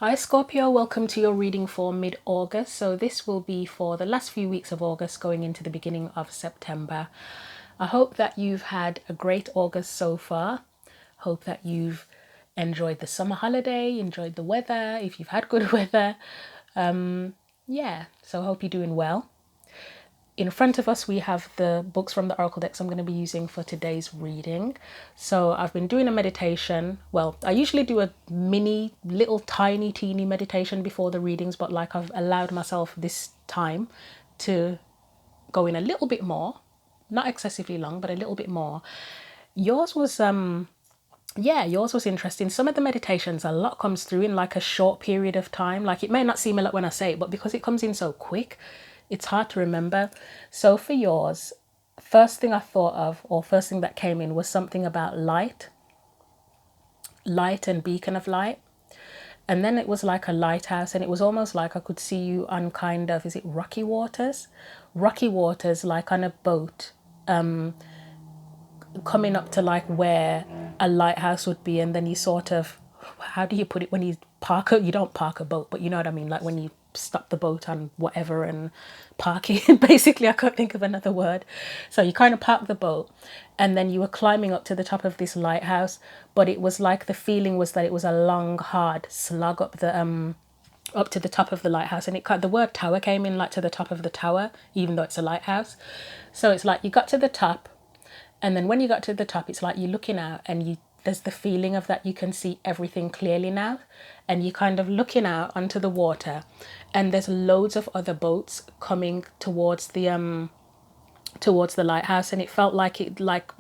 Hi Scorpio, welcome to your reading for mid-August. So this will be for the last few weeks of August going into the beginning of September. I hope that you've had a great August so far. Hope that you've enjoyed the summer holiday, enjoyed the weather, if you've had good weather. Yeah, so I hope you're doing well. In front of us, we have the books from the Oracle decks I'm going to be using for today's reading. So I've been doing a meditation. Well, I usually do a mini, little, tiny, teeny meditation before the readings, but like I've allowed myself this time to go in a little bit more, not excessively long, but a little bit more. Yours was yours was interesting. Some of the meditations, a lot comes through in like a short period of time. Like it may not seem a lot when I say it, but because it comes in so quick, it's hard to remember. So for yours, first thing I thought of, or first thing that came in, was something about light and beacon of light. And then it was like a lighthouse, and it was almost like I could see you on kind of, is it rocky waters? Rocky waters, like on a boat, coming up to like where a lighthouse would be, and then you sort of, how do you put it, when you you don't park a boat, but you know what I mean, like when you stop the boat on whatever and park it. Basically, I can't think of another word. So you kind of park the boat, and then you were climbing up to the top of this lighthouse, but it was like the feeling was that it was a long hard slog up to the top of the lighthouse, and the word tower came in, like to the top of the tower, even though it's a lighthouse. So it's like you got to the top, and then when you got to the top, it's like you're looking out, and there's the feeling of that you can see everything clearly now, and you're kind of looking out onto the water, and there's loads of other boats coming towards the lighthouse, and it felt like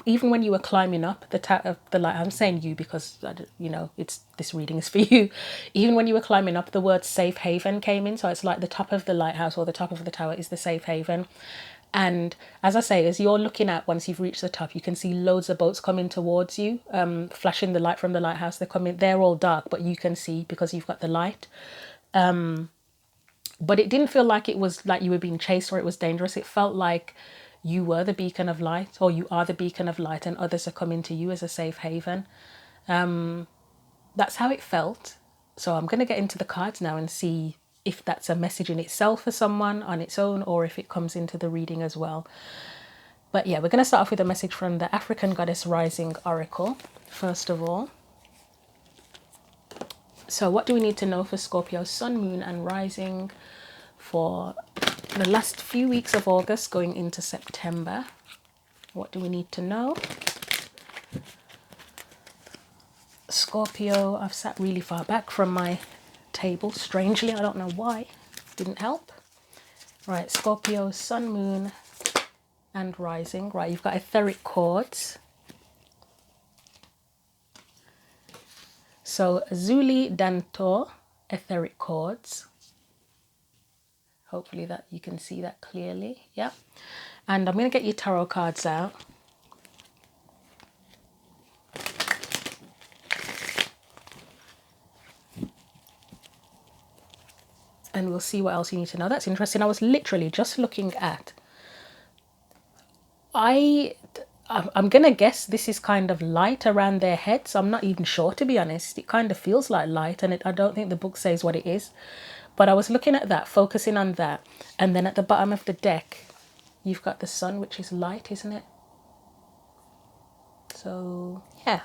even when you were climbing up the top of the light, I'm saying you because it's, this reading is for you. Even when you were climbing up, the word safe haven came in, so it's like the top of the lighthouse or the top of the tower is the safe haven. And as I say, as you're looking at, once you've reached the top, you can see loads of boats coming towards you, flashing the light from the lighthouse. They're all dark, but you can see because you've got the light. But it didn't feel like it was like you were being chased or it was dangerous. It felt like you were the beacon of light, or you are the beacon of light, and others are coming to you as a safe haven. That's how it felt. So I'm going to get into the cards now and see if that's a message in itself for someone on its own, or if it comes into the reading as well. But yeah, we're going to start off with a message from the African Goddess Rising Oracle, first of all. So what do we need to know for Scorpio, Sun, Moon and Rising for the last few weeks of August going into September? What do we need to know? Scorpio, I've sat really far back from my table, strangely, I don't know why, didn't help. Right, Scorpio, Sun, Moon and Rising. Right, you've got etheric chords. So Zuli Danto, etheric chords. Hopefully that you can see that clearly. Yeah. And I'm going to get your tarot cards out. And we'll see what else you need to know. That's interesting. I was literally just looking at, I'm going to guess this is kind of light around their heads. I'm not even sure, to be honest. It kind of feels like light, and I don't think the book says what it is. But I was looking at that, focusing on that. And then at the bottom of the deck, you've got the sun, which is light, isn't it? So, yeah.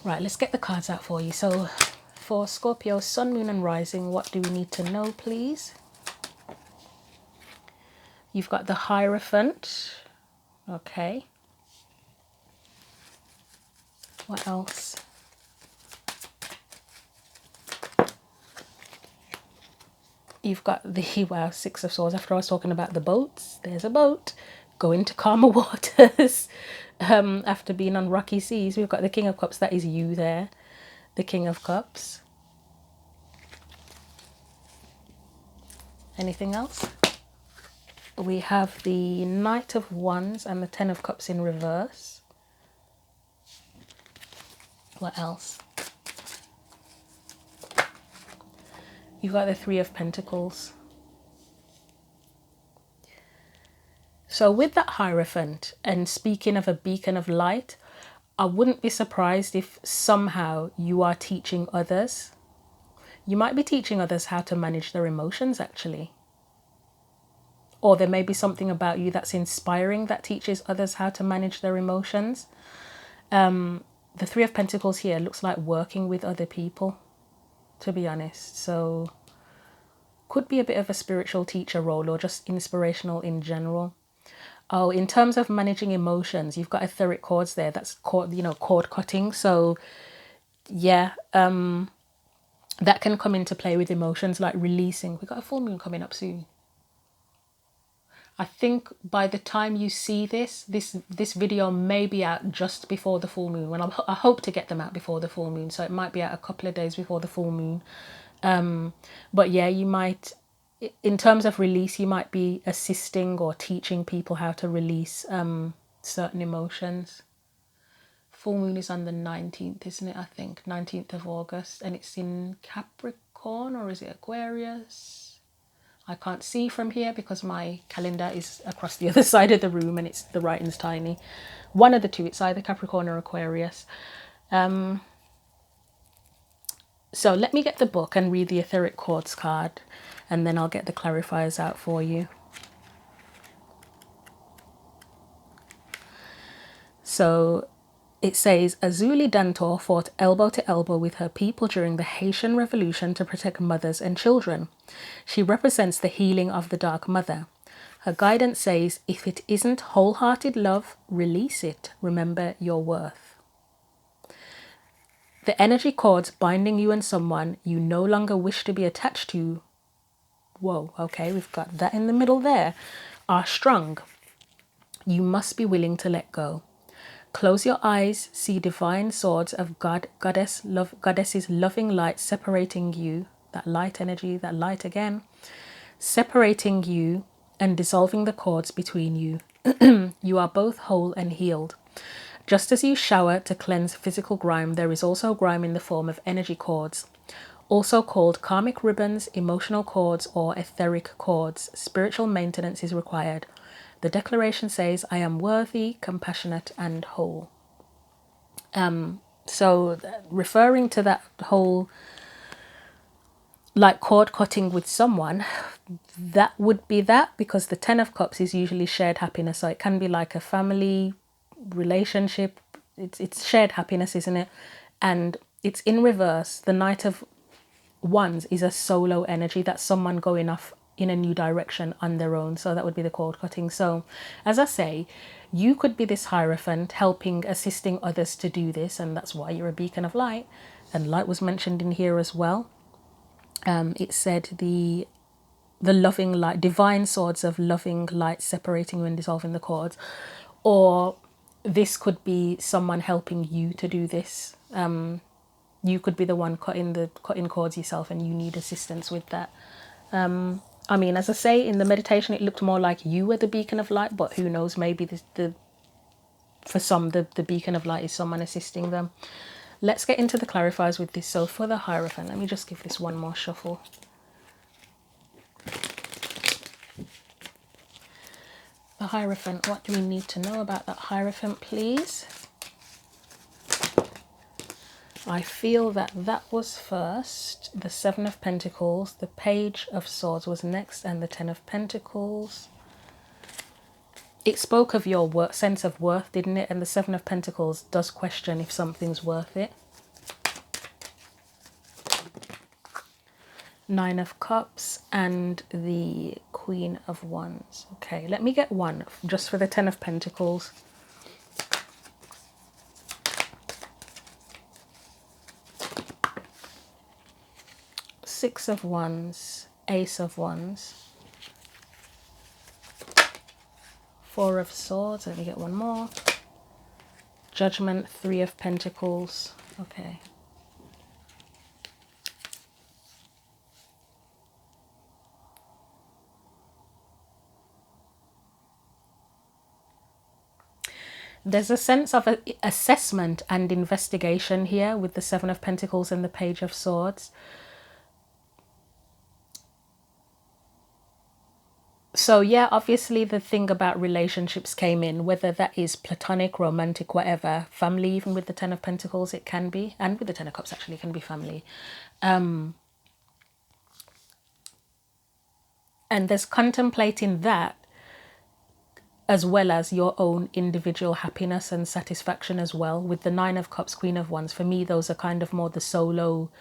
Right, let's get the cards out for you. So, for Scorpio, Sun, Moon and Rising, what do we need to know, please? You've got the Hierophant. Okay. What else? You've got the, wow, Six of Swords. After I was talking about the boats, there's a boat going to calmer waters. After being on rocky seas, we've got the King of Cups. That is you there. The King of Cups. Anything else? We have the Knight of Wands and the Ten of Cups in reverse. What else? You've got the Three of Pentacles. So with that Hierophant, and speaking of a beacon of light, I wouldn't be surprised if somehow you are teaching others. You might be teaching others how to manage their emotions, actually. Or there may be something about you that's inspiring that teaches others how to manage their emotions. The Three of Pentacles here looks like working with other people, to be honest. So could be a bit of a spiritual teacher role or just inspirational in general. Oh, in terms of managing emotions, you've got etheric cords there. That's cord, cord cutting. So yeah, that can come into play with emotions, like releasing. We got a full moon coming up soon. I think by the time you see this video may be out just before the full moon. When I hope to get them out before the full moon, so it might be out a couple of days before the full moon. But yeah, you might, in terms of release, you might be assisting or teaching people how to release certain emotions. Full moon is on the 19th, isn't it? I think 19th of August, and it's in Capricorn, or is it Aquarius? I can't see from here because my calendar is across the other side of the room and the writing's tiny. One of the two, it's either Capricorn or Aquarius. So let me get the book and read the etheric cords card, and then I'll get the clarifiers out for you. So it says, Azuli Dantor fought elbow to elbow with her people during the Haitian Revolution to protect mothers and children. She represents the healing of the Dark Mother. Her guidance says, if it isn't wholehearted love, release it. Remember your worth. The energy cords binding you and someone you no longer wish to be attached to, whoa, okay, we've got that in the middle there, are strong. You must be willing to let go. Close your eyes, see divine swords of goddess's loving light separating you, that light energy, that light again, separating you and dissolving the cords between you. You are both whole and healed. Just as you shower to cleanse physical grime, there is also grime in the form of energy cords, also called karmic ribbons, emotional cords, or etheric cords. Spiritual maintenance is required. The declaration says, I am worthy, compassionate, and whole. So referring to that whole, like, cord cutting with someone, that would be that, because the Ten of Cups is usually shared happiness. So it can be like a family relationship. It's shared happiness, isn't it? And it's in reverse. The Knight of Wands is a solo energy. That's someone going off in a new direction on their own. So that would be the cord cutting. So as I say, you could be this Hierophant helping, assisting others to do this, and that's why you're a beacon of light. And light was mentioned in here as well. It said the loving light, divine swords of loving light separating you and dissolving the cords. Or this could be someone helping you to do this. You could be the one cutting cords yourself, and you need assistance with that. I mean, as I say, in the meditation, it looked more like you were the beacon of light, but who knows, maybe for some, the beacon of light is someone assisting them. Let's get into the clarifiers with this. So for the Hierophant, let me just give this one more shuffle. The Hierophant, what do we need to know about that Hierophant, please? I feel that was first, the Seven of Pentacles, the Page of Swords was next, and the Ten of Pentacles. It spoke of your sense of worth, didn't it? And the Seven of Pentacles does question if something's worth it. Nine of Cups and the Queen of Wands. Okay, let me get one just for the Ten of Pentacles. Six of Wands, Ace of Wands, Four of Swords, let me get one more. Judgment, Three of Pentacles. Okay. There's a sense of assessment and investigation here with the Seven of Pentacles and the Page of Swords. So yeah, obviously the thing about relationships came in, whether that is platonic, romantic, whatever, family, even with the Ten of Pentacles, it can be, and with the Ten of Cups, actually, it can be family. And there's contemplating that as well as your own individual happiness and satisfaction as well. With the Nine of Cups, Queen of Wands, for me, those are kind of more the solo,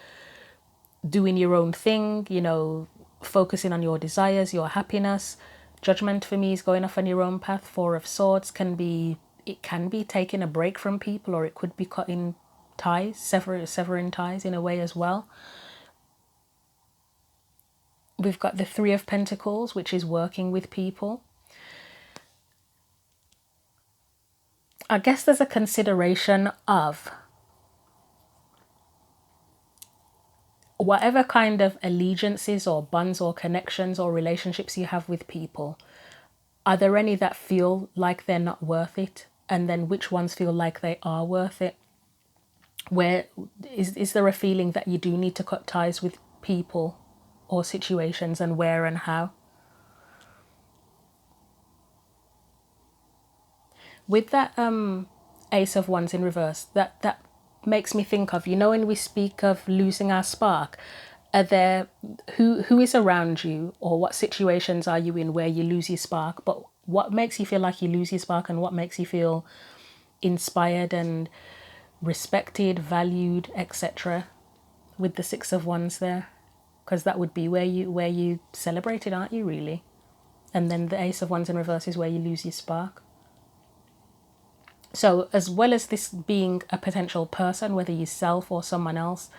doing your own thing, you know, focusing on your desires, your happiness. Judgment for me is going off on your own path. Four of Swords can be, it can be taking a break from people, or it could be cutting ties, severing ties in a way as well. We've got the Three of Pentacles, which is working with people. I guess there's a consideration of whatever kind of allegiances or bonds or connections or relationships you have with people. Are there any that feel like they're not worth it? And then which ones feel like they are worth it? Where is there a feeling that you do need to cut ties with people or situations, and where and how? With that Ace of Wands in reverse, that makes me think of, you know, when we speak of losing our spark, are there, who is around you, or what situations are you in where you lose your spark? But what makes you feel like you lose your spark, and what makes you feel inspired and respected, valued, etc. with the Six of Wands there? Because that would be where you celebrated, aren't you, really? And then the Ace of Wands in reverse is where you lose your spark. So as well as this being a potential person, whether yourself or someone else,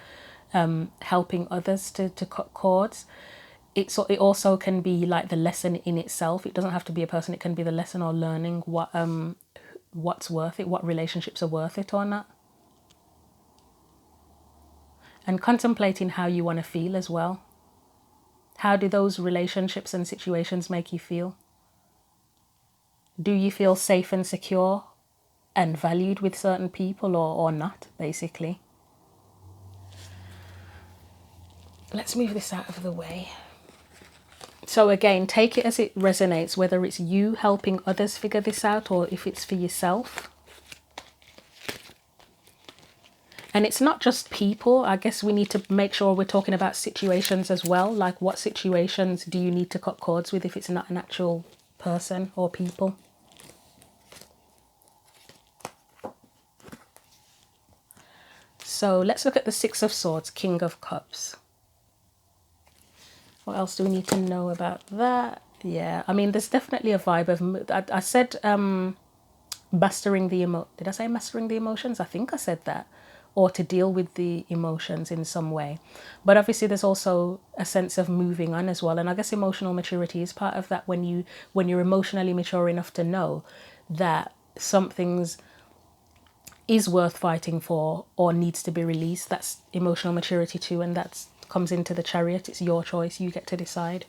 helping others to cut cords, it also can be like the lesson in itself. It doesn't have to be a person. It can be the lesson or learning what's worth it, what relationships are worth it or not. And contemplating how you want to feel as well. How do those relationships and situations make you feel? Do you feel safe and secure and valued with certain people, or not, basically? Let's move this out of the way. So again, take it as it resonates, whether it's you helping others figure this out or if it's for yourself. And it's not just people. I guess we need to make sure we're talking about situations as well. Like, what situations do you need to cut cords with if it's not an actual person or people? So let's look at the Six of Swords, King of Cups. What else do we need to know about that? Yeah, I mean, there's definitely a vibe of, I said mastering the did I say mastering the emotions? I think I said that. Or to deal with the emotions in some way. But obviously there's also a sense of moving on as well. And I guess emotional maturity is part of that, when you're emotionally mature enough to know that something's is worth fighting for or needs to be released. That's emotional maturity too, and that comes into the Chariot. It's your choice. You get to decide.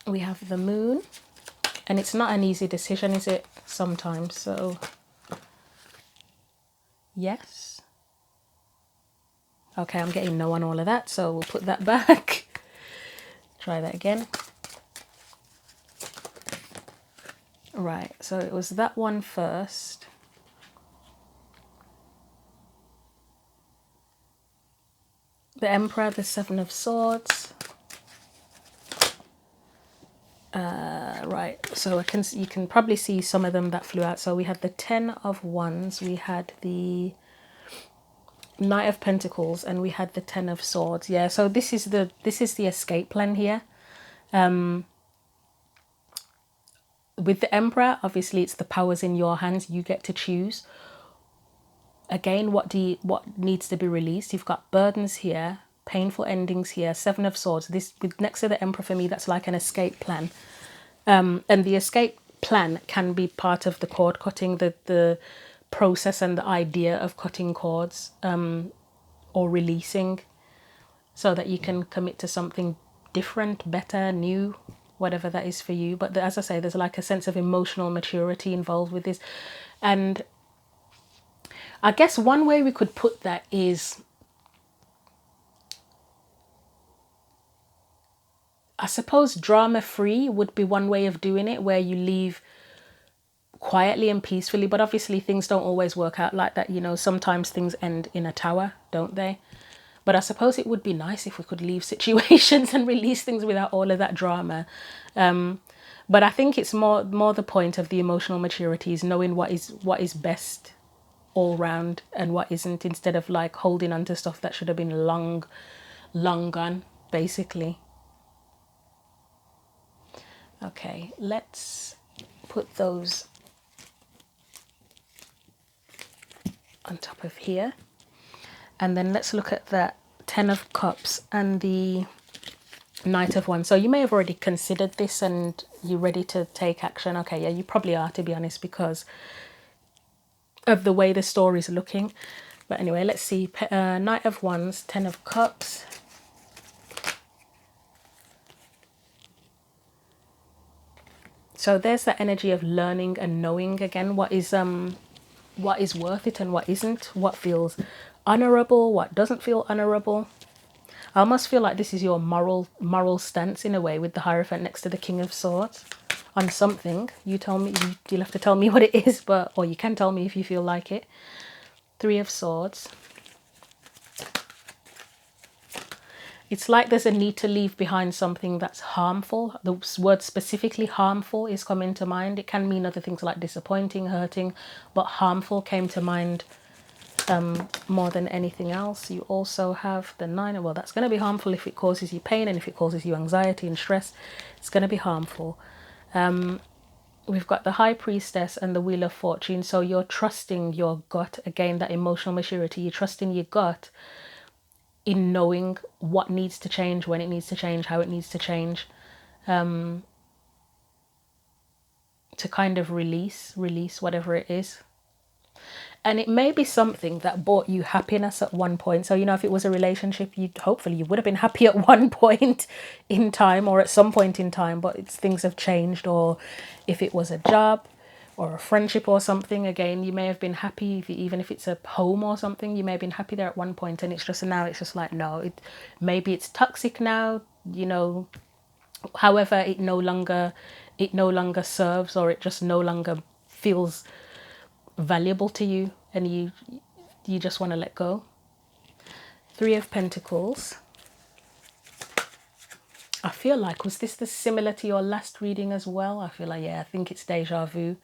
We have the Moon, and it's not an easy decision, is it? Sometimes. So yes. Okay, I'm getting no on all of that, so we'll put that back. Try that again. Right, so it was that one first. The Emperor, the Seven of Swords. Right, so you can probably see some of them that flew out. So we had the Ten of Wands, we had the Knight of Pentacles, and we had the Ten of Swords. Yeah, so this is the escape plan here. With the Emperor, obviously it's the powers in your hands. You get to choose. Again, what needs to be released? You've got burdens here, painful endings here, Seven of Swords. This, with next to the Emperor, for me, that's like an escape plan. And the escape plan can be part of the cord cutting, the process and the idea of cutting cords, or releasing, so that you can commit to something different, better, new, whatever that is for you. But as I say, there's like a sense of emotional maturity involved with this. And I guess one way we could put that is, I suppose drama free would be one way of doing it, where you leave quietly and peacefully, but obviously things don't always work out like that. You know, sometimes things end in a tower, don't they? But I suppose it would be nice if we could leave situations and release things without all of that drama. But I think it's more the point of the emotional maturity is knowing what is best all round and what isn't, instead of like holding on to stuff that should have been long gone, basically. Okay, let's put those on top of here. And then let's look at the 10 of Cups and the Knight of Wands. So you may have already considered this and you're ready to take action. Okay, yeah, you probably are, to be honest, because of the way the story's looking. But anyway, let's see. Knight of Wands, 10 of Cups. So there's that energy of learning and knowing again what is worth it and what isn't, what feels honorable, what doesn't feel honorable. I almost feel like this is your moral stance in a way, with the Hierophant next to the King of Swords on something. You tell me, you'll have to tell me what it is, but, or you can tell me if you feel like it. 3 of Swords. It's like there's a need to leave behind something that's harmful. The word specifically harmful is coming to mind. It can mean other things like disappointing, hurting, but harmful came to mind more than anything else. You also have the 9. Well, that's going to be harmful if it causes you pain, and if it causes you anxiety and stress, it's going to be harmful. We've got the High Priestess and the Wheel of Fortune. So you're trusting your gut. Again, that emotional maturity. You're trusting your gut in knowing what needs to change, when it needs to change, how it needs to change, to kind of release whatever it is. And it may be something that brought you happiness at one point. So, you know, if it was a relationship, hopefully you would have been happy at one point in time, or at some point in time, but things have changed. Or if it was a job or a friendship or something, again, you may have been happy, even if it's a home or something, you may have been happy there at one point, and it's just like, no, maybe it's toxic now, you know, however, it no longer serves, or it just no longer feels valuable to you, and you just want to let go. 3 of Pentacles. I feel like, was this similar to your last reading as well? I feel like, yeah, I think it's deja vu.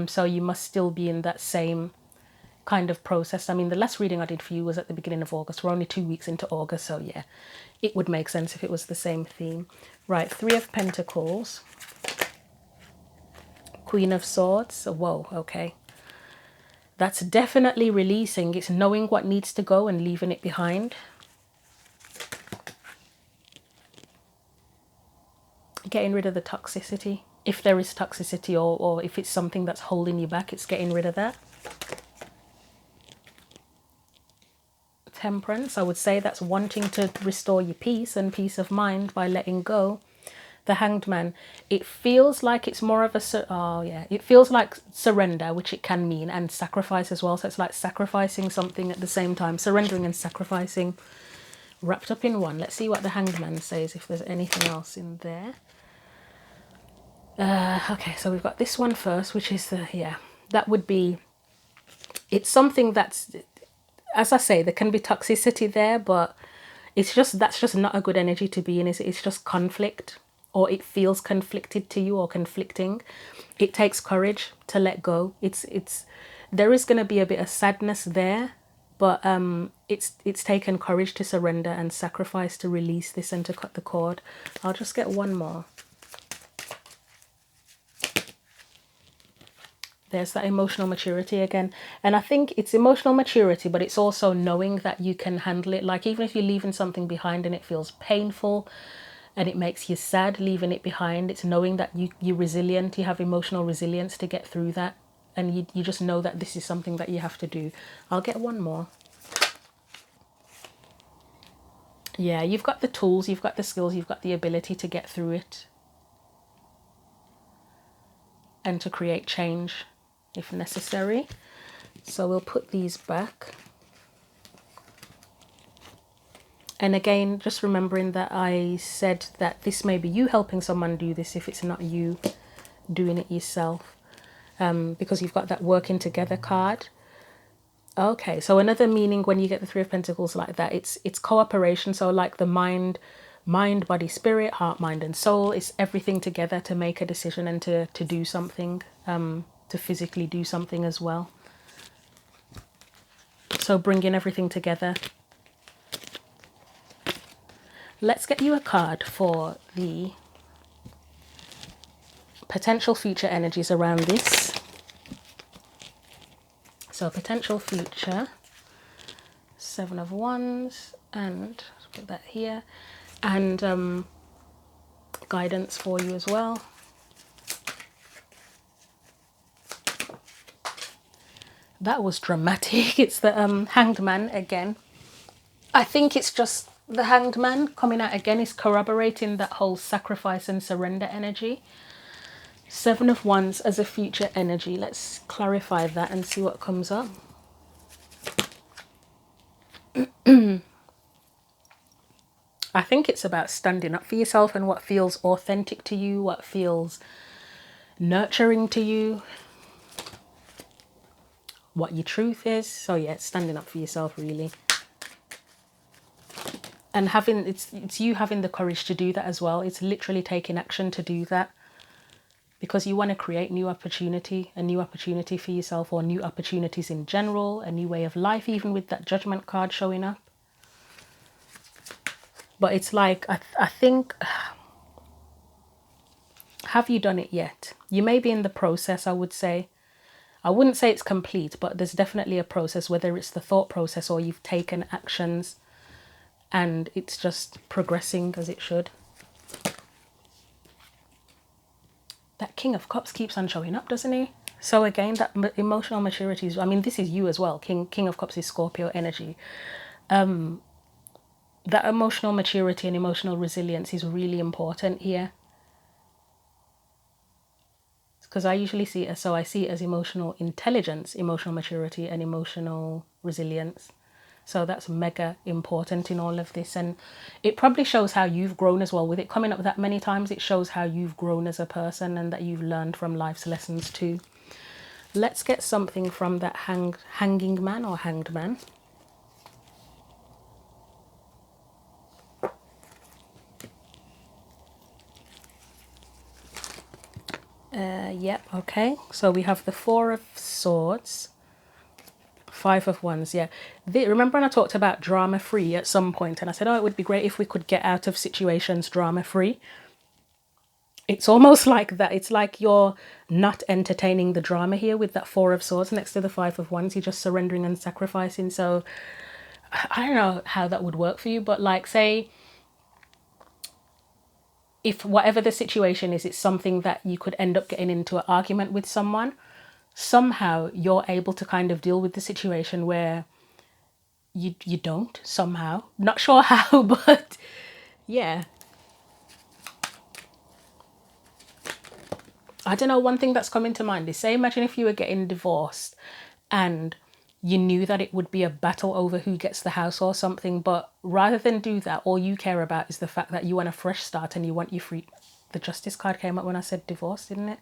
So you must still be in that same kind of process. I mean, the last reading I did for you was at the beginning of August. We're only 2 weeks into August, so yeah, it would make sense if it was the same theme. Right, 3 of Pentacles. Queen of Swords. Whoa, okay. That's definitely releasing. It's knowing what needs to go and leaving it behind. Getting rid of the toxicity. If there is toxicity, or if it's something that's holding you back, it's getting rid of that. Temperance. I would say that's wanting to restore your peace and peace of mind by letting go. The Hanged Man. It feels like it's more of a it feels like surrender, which it can mean, and sacrifice as well. So it's like sacrificing something at the same time, surrendering and sacrificing wrapped up in one. Let's see what the Hanged Man says, if there's anything else in there. Okay, so we've got this one first, which is that would be, it's something that's, as I say, there can be toxicity there, but that's just not a good energy to be in. It's just conflict, or it feels conflicted to you, or conflicting. It takes courage to let go. There is going to be a bit of sadness there, but it's taken courage to surrender and sacrifice to release this and to cut the cord. I'll just get one more. There's that emotional maturity again. And I think it's emotional maturity, but it's also knowing that you can handle it. Like, even if you're leaving something behind and it feels painful and it makes you sad leaving it behind, it's knowing that you're resilient, you have emotional resilience to get through that. And you just know that this is something that you have to do. I'll get one more. Yeah, you've got the tools, you've got the skills, you've got the ability to get through it. And to create change if necessary. So we'll put these back. And again, just remembering that I said that this may be you helping someone do this if it's not you doing it yourself, because you've got that working together card. Okay, so another meaning when you get the Three of Pentacles like that, it's cooperation. So like the mind, body, spirit, heart, mind, and soul. It's everything together to make a decision and to do something, to physically do something as well. So bringing everything together. Let's get you a card for the potential future energies around this. So potential future, Seven of Wands, and put that here, and guidance for you as well. That was dramatic. It's the Hanged Man again. I think it's just the Hanged Man coming out again is corroborating that whole sacrifice and surrender energy. Seven of Wands as a future energy. Let's clarify that and see what comes up. I think it's about standing up for yourself and what feels authentic to you, what feels nurturing to you, what your truth is. So yeah, it's standing up for yourself really. And having it's you having the courage to do that as well. It's literally taking action to do that. Because you want to create new opportunity, a new opportunity for yourself, or new opportunities in general, a new way of life, even with that Judgment card showing up. But it's like, I think, have you done it yet? You may be in the process, I would say. I wouldn't say it's complete, but there's definitely a process, whether it's the thought process or you've taken actions and it's just progressing as it should. That King of Cups keeps on showing up, doesn't he? So again, that emotional maturity is, I mean, this is you as well. King of Cups is Scorpio energy. That emotional maturity and emotional resilience is really important here. Because I usually see it as, so I see it as emotional intelligence, emotional maturity, and emotional resilience. So that's mega important in all of this. And it probably shows how you've grown as well. With it coming up that many times, it shows how you've grown as a person and that you've learned from life's lessons too. Let's get something from that hanging man or hanged man. Yep, okay. So we have the Four of Swords, Five of Wands, yeah. Remember when I talked about drama-free at some point, and I said, oh, it would be great if we could get out of situations drama-free. It's almost like that. It's like you're not entertaining the drama here with that Four of Swords next to the Five of Wands. You're just surrendering and sacrificing. So I don't know how that would work for you, but like, say, if whatever the situation is, it's something that you could end up getting into an argument with someone, somehow you're able to kind of deal with the situation where you don't somehow. Not sure how, but yeah. I don't know, one thing that's come into mind is, say, imagine if you were getting divorced and you knew that it would be a battle over who gets the house or something, but rather than do that, all you care about is the fact that you want a fresh start and you want your free. The Justice card came up when I said divorce, didn't it?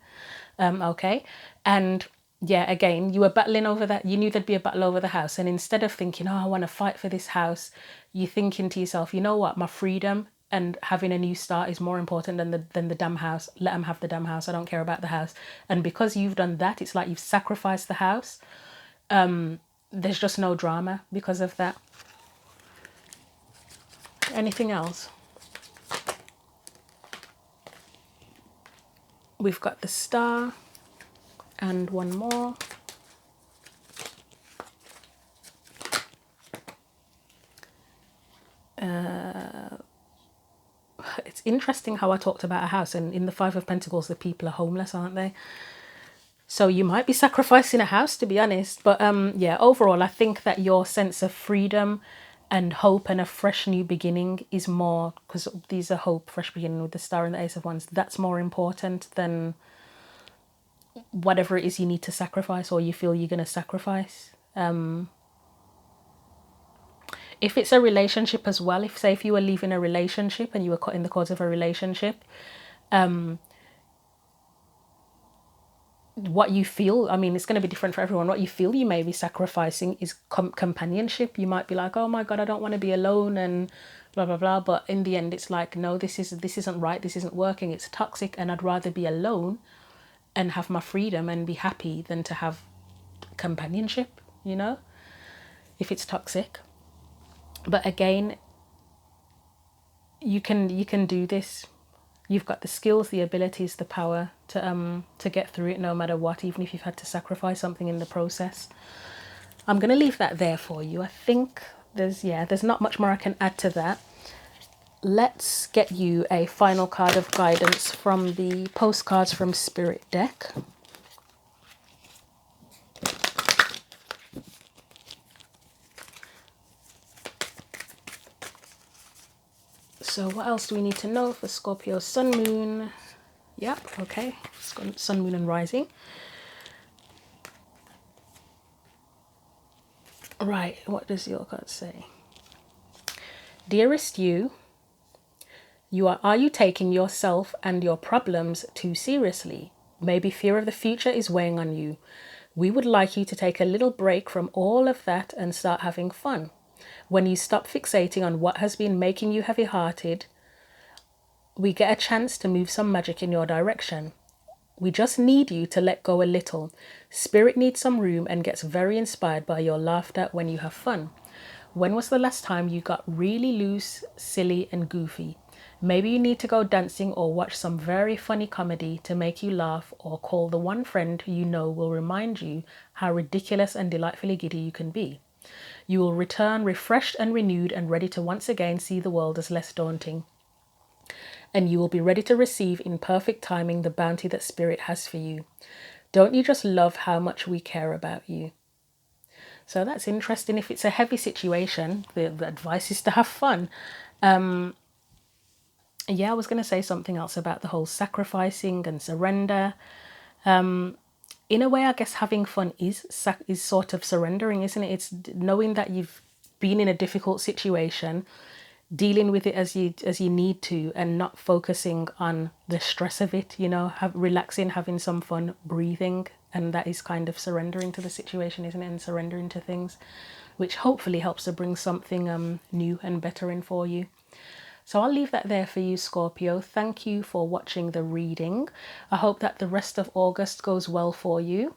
Okay. And yeah, again, you were battling over that. You knew there'd be a battle over the house. And instead of thinking, oh, I want to fight for this house, you're thinking to yourself, you know what, my freedom and having a new start is more important than the damn house. Let them have the damn house. I don't care about the house. And because you've done that, it's like you've sacrificed the house. There's just no drama because of that. Anything else? We've got the Star and one more. It's interesting how I talked about a house, and in the Five of Pentacles, the people are homeless, aren't they? So you might be sacrificing a house, to be honest. But yeah, overall, I think that your sense of freedom and hope and a fresh new beginning is more, because these are hope, fresh beginning with the Star and the Ace of Wands. That's more important than whatever it is you need to sacrifice or you feel you're going to sacrifice. If it's a relationship as well, if say if you were leaving a relationship and you were cutting the cords of a relationship, what you feel, I mean, it's going to be different for everyone. What you feel you may be sacrificing is companionship. You might be like, oh my God, I don't want to be alone and blah, blah, blah. But in the end, it's like, no, this isn't right. This isn't working. It's toxic. And I'd rather be alone and have my freedom and be happy than to have companionship, you know, if it's toxic. But again, you can do this. You've got the skills, the abilities, the power to get through it no matter what, even if you've had to sacrifice something in the process. I'm going to leave that there for you. I think there's not much more I can add to that. Let's get you a final card of guidance from the postcards from Spirit deck. So what else do we need to know for Scorpio Sun, Moon? Yep, okay. Sun, Moon and Rising. Right, what does your card say? Dearest you, are you taking yourself and your problems too seriously? Maybe fear of the future is weighing on you. We would like you to take a little break from all of that and start having fun. When you stop fixating on what has been making you heavy-hearted, we get a chance to move some magic in your direction. We just need you to let go a little. Spirit needs some room and gets very inspired by your laughter when you have fun. When was the last time you got really loose, silly and goofy? Maybe you need to go dancing or watch some very funny comedy to make you laugh, or call the one friend who you know will remind you how ridiculous and delightfully giddy you can be. You will return refreshed and renewed and ready to once again see the world as less daunting. And you will be ready to receive in perfect timing the bounty that Spirit has for you. Don't you just love how much we care about you? So that's interesting. If it's a heavy situation, the advice is to have fun. Yeah, I was going to say something else about the whole sacrificing and surrender. In a way, I guess having fun is sort of surrendering, isn't it? It's knowing that you've been in a difficult situation, dealing with it as you need to, and not focusing on the stress of it, you know, relaxing, having some fun, breathing. And that is kind of surrendering to the situation, isn't it? And surrendering to things, which hopefully helps to bring something new and better in for you. So I'll leave that there for you, Scorpio. Thank you for watching the reading. I hope that the rest of August goes well for you.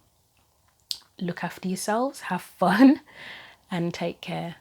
Look after yourselves, have fun, and take care.